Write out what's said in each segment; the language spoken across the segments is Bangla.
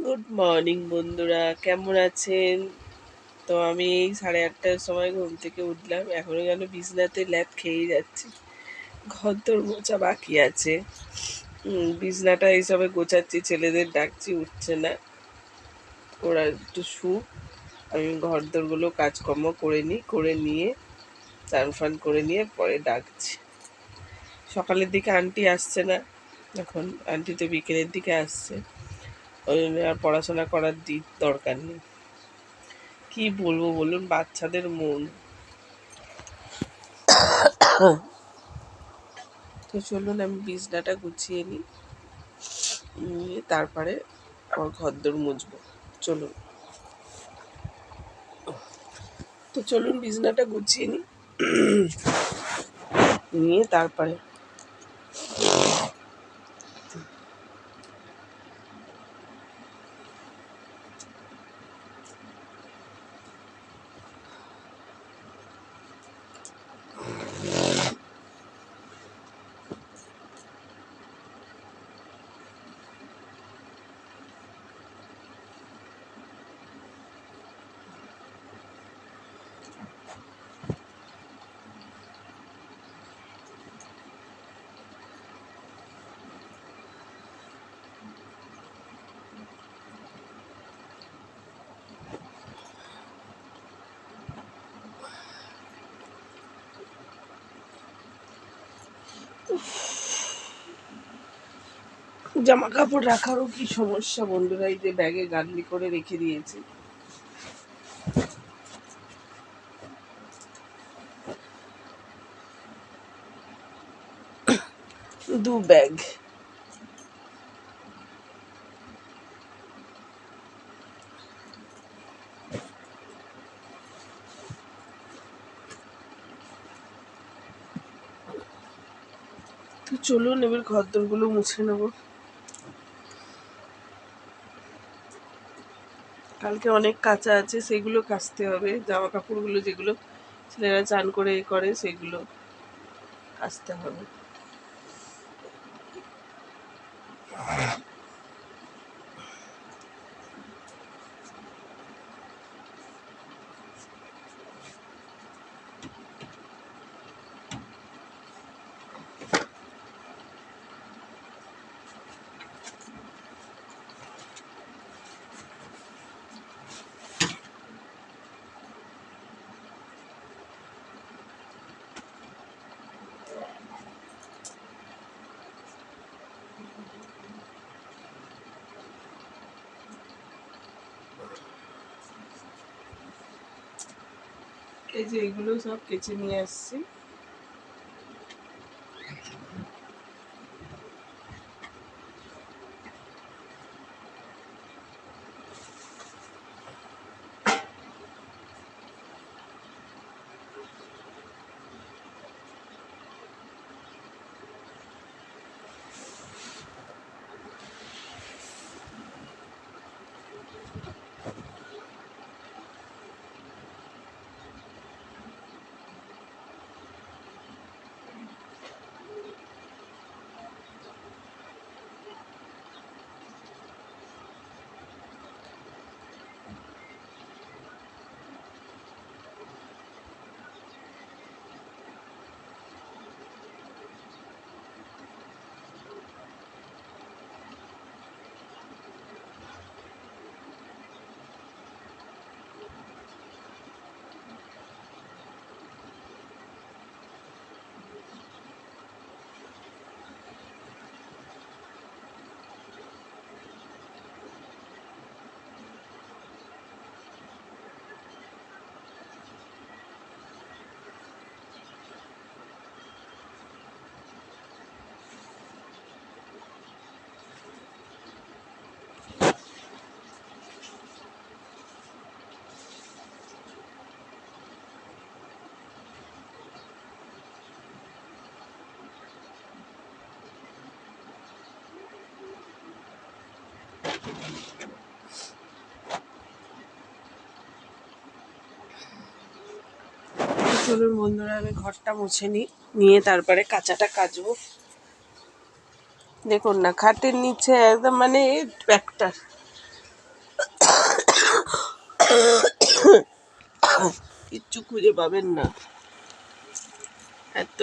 গুড মর্নিং বন্ধুরা, কেমন আছেন? তো আমি এই 8:30টার সময় ঘুম থেকে উঠলাম। এখনো যেন বিছনাতে ল্যাদ খেয়েই যাচ্ছি। ঘরদোর মোছা বাকি আছে। বিছনাটা এইসবে গোছাচ্ছি, ছেলেদের ডাকছি, উঠছে না। ওরা একটু শুক, আমি ঘরদোরগুলো কাজকর্ম করে নিই, করে নিয়ে চান ফান করে নিয়ে পরে ডাকছি। সকালের দিকে আন্টি আসছে না, এখন আন্টি তো বিকেলের দিকে আসছে। ওই জন্য আর পড়াশোনা করার দরকার নেই। কি বলবো বলুন, বাচ্চাদের মন। তো চলুন আমি বিছনাটা গুছিয়ে নিই, নিয়ে তারপরে আমার ঘরদোর মুছবো। চলুন, তো চলুন বিছনাটা গুছিয়ে নিই, নিয়ে তারপরে জামা কাপড় রাখারও কি সমস্যা বন্ধুরা, এই যে ব্যাগে গাদলি করে রেখে দিয়েছি। দু ব্যাগ। তো চলুন এবার ঘরদোরগুলো মুছে নেবো। কালকে অনেক কাঁচা আছে, সেগুলো কাচতে হবে। জামা কাপড়গুলো যেগুলো ছেলেরা চান করে করে সেগুলো কাচতে হবে। এই যে এগুলো সব কেচে নিয়ে আসছি। চলুন বন্ধুরা আমি ঘরটা মুছে নিই, নিয়ে তারপরে কাঁচাটা কাচবো। দেখুন না, খাটের নিচে একদম মানে ট্র্যাক্টর, কিচ্ছু খুঁজে পাবেন না, এত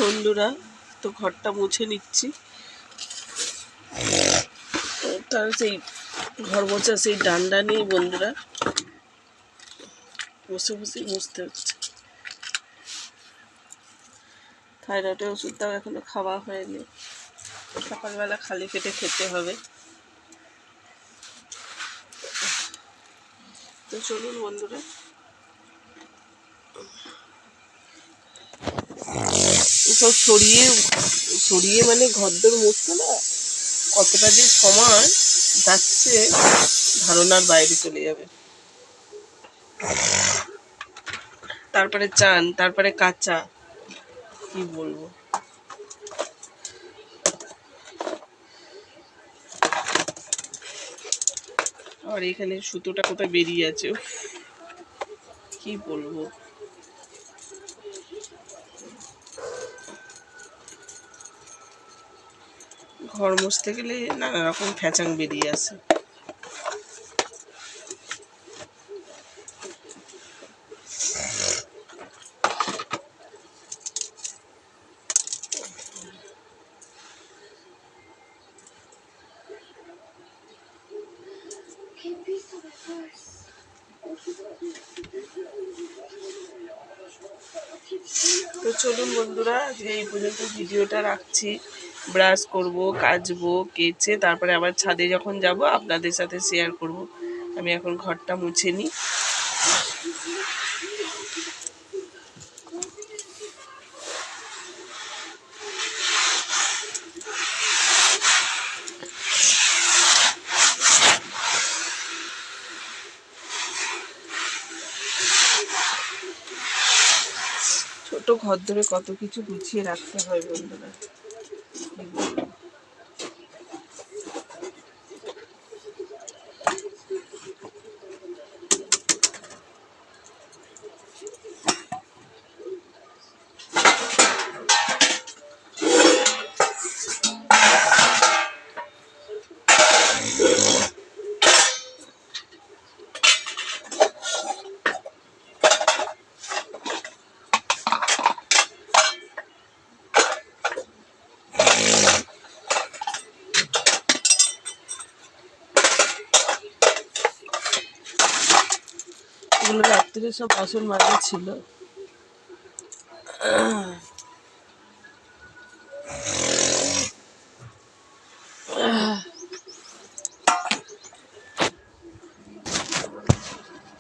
বন্ধুরা। তো ঘরটা মুছে নিচ্ছি, তার সেই ঘর মোছা সেই ডান্ডা নিয়ে বন্ধুরা বসে বসে মুছতে হচ্ছে। থাইরয়েডের ওষুধটাও এখনো খাওয়া হয়নি, সকালবেলা খালি পেটে খেতে হবে। তো চলুন বন্ধুরা, সব সরিয়ে সরিয়ে মানে ঘরদোর মুছতে না কতটা যে সময় যাচ্ছে ধারণার বাইরে চলে যাবে। তারপরে চান, তারপরে কাঁচা, কি বলবো। আর এখানে সুতোটা কোথায় বেরিয়ে আছে, কি বলবো। ঘর মুছতে গেলে নানা রকম ফ্যাচাং বেরিয়ে আসে। তো চলুন বন্ধুরা, আজকে এই পর্যন্ত ভিডিওটা রাখছি। ব্রাশ করব, কাচবো, কেচে তারপরে আবার ছাদে যখন যাব আপনাদের সাথে শেয়ার করব। আমি এখন ঘরটা মুছে নিই। ছোট ঘর ধরে কত কিছু গুছিয়ে রাখতে হয় বন্ধুরা। এগুলো রাত্রে সব বাসন মাজা ছিল।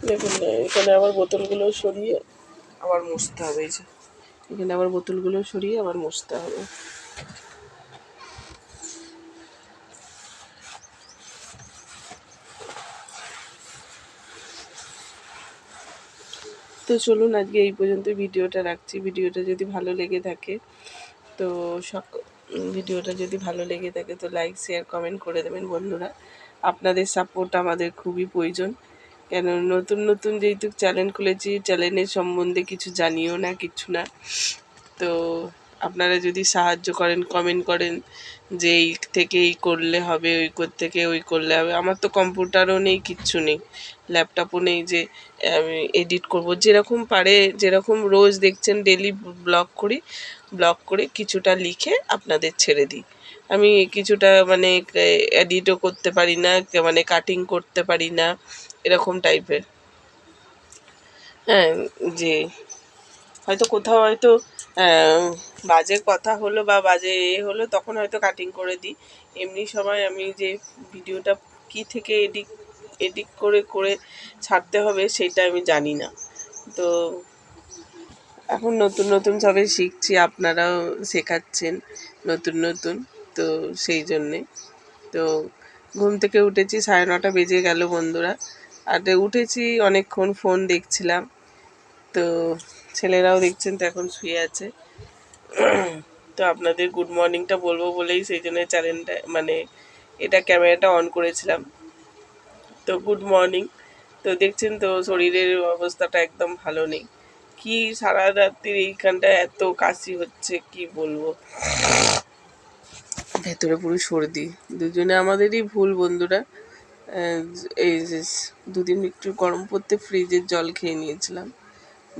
দেখুন না, এখানে আবার বোতলগুলো সরিয়ে আবার মুছতে হবে। এই যে এখানে আবার বোতলগুলো সরিয়ে আবার মুছতে হবে। তো চলুন আজকে এই পর্যন্ত ভিডিওটা রাখছি। ভিডিওটা যদি ভালো লেগে থাকে তো ভিডিওটা যদি ভালো লেগে থাকে তো লাইক, শেয়ার, কমেন্ট করে দেবেন বন্ধুরা। আপনাদের সাপোর্ট আমাদের খুবই প্রয়োজন, কেন নতুন নতুন যেহেতু চ্যানেল খুলেছি, চ্যানেলের সম্বন্ধে কিছু জানিও না, কিছু না। তো আপনারা যদি সাহায্য করেন, কমেন্ট করেন যে এই থেকে এই করলে হবে, ওই থেকে ওই করলে হবে। আমার তো কম্পিউটারও নেই, কিচ্ছু নেই, ল্যাপটপও নেই যে আমি এডিট করব। যেরকম পারে, যেরকম রোজ দেখছেন ডেলি ব্লগ করি, ব্লগ করে কিছুটা লিখে আপনাদের ছেড়ে দিই। আমি কিছুটা মানে এডিটও করতে পারি না, মানে কাটিং করতে পারি না, এরকম টাইপের। হ্যাঁ, যে হয়তো কোথাও হয়তো বাজে কথা হলো বা বাজে হলো, তখন হয়তো কাটিং করে দিই। এমনি সময় আমি যে ভিডিওটা কী থেকে এডিট এডিট করে করে ছাড়তে হবে সেটা আমি জানি না। তো এখন নতুন নতুন সবে শিখছি, আপনারাও শেখাচ্ছেন নতুন নতুন, তো সেই জন্যে। তো ঘুম থেকে উঠেছি 9:30 বেজে গেল বন্ধুরা। আর উঠেছি অনেকক্ষণ ফোন দেখছিলাম, তো ছেলেরাও দেখছেন তো এখন শুয়ে আছে। তো আপনাদের গুড মর্নিংটা বলবো বলেই সেই জন্য চ্যানেলটা মানে এটা ক্যামেরাটা অন করেছিলাম। তো গুড মর্নিং। তো দেখছেন তো শরীরের অবস্থাটা একদম ভালো নেই। কি সারা রাত্রির এইখানটা এত কাশি হচ্ছে কি বলবো, ভেতরে পুরো সর্দি। দুজনে আমাদেরই ভুল বন্ধুরা। এই যে দুদিন একটু গরম পড়তে ফ্রিজের জল খেয়ে নিয়েছিলাম,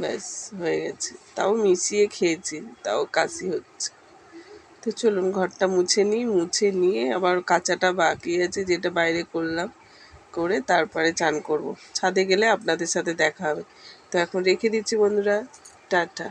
ব্যাস হয়ে গেছে। তাও মিশিয়ে খেয়েছি, তাও কাশি হচ্ছে। তো চলুন ঘরটা মুছে নিই, মুছে নিয়ে আবার কাচাটা বাকি আছে যেটা বাইরে করলাম, করে তারপরে চান করব। ছাদে গেলে আপনাদের সাথে দেখা হবে। তো এখন রেখে দিচ্ছি বন্ধুরা, টাটা।